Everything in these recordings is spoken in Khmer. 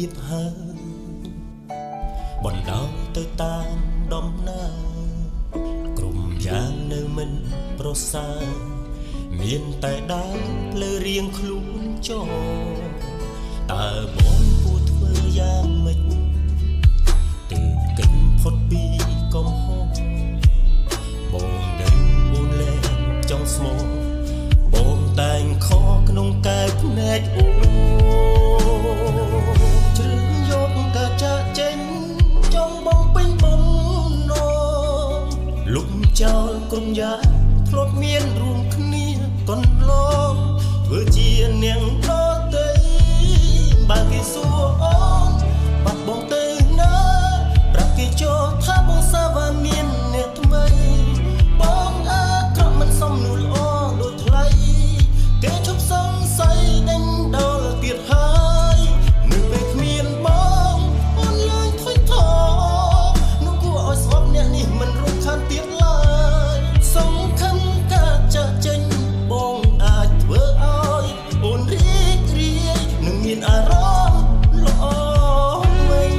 បហើបណ្ដោយទៅតាមដំណើរក្រុមយ៉ាងនៅមិនប្រសើរមានតែដើរផ្លូវរៀងខ្លួនចោតើបងគួរធ្វើយ៉ាងម៉េចទើបកិនផុតពីកំហុសបងដឹងអូនលែងចង់ស្មោះបងតែងខកក្នុងកែវភ្នែកអូជ្រើសយកការចាក់ចេញចង់បងពេញបំណងលុបចោលក្រុមយ៉ាធ្លាប់មានរួមគ្នាកន្លងធ្វើជានាងដតីបើគេសួរអូនបាត់បងទៅណាប្រាប់គេចោលថាបងសាវ៉ាមានអ្នកថ្មីបងអាក្រក់មិនសមនួនល្អដូចថ្លៃគេឈប់សង្ស័យដេញដល់ទៀតហើយនៅពេលគ្មានបងអូនឡើងថយថនោះគួរឲ្យស្អប់អ្នកនេះមិនរំខានទៀតឡើយសង្ឃឹមការចាក់ចេញបងអាចធ្វើឲ្យអូនរីករាយនឹងមានអារម្មណ៍ល្អវិញ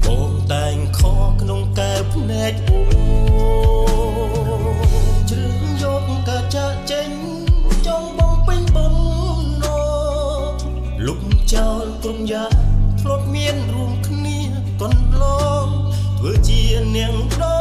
បងតែងខកក្នុងកែវភ្នែកអូជ្រើសយកការចាក់ចេញចង់បងពេញបំណងលុបចោលក្រុមយ៉ាធ្លាប់មានរួមគ្នាកន្លងធ្វើជានាងដ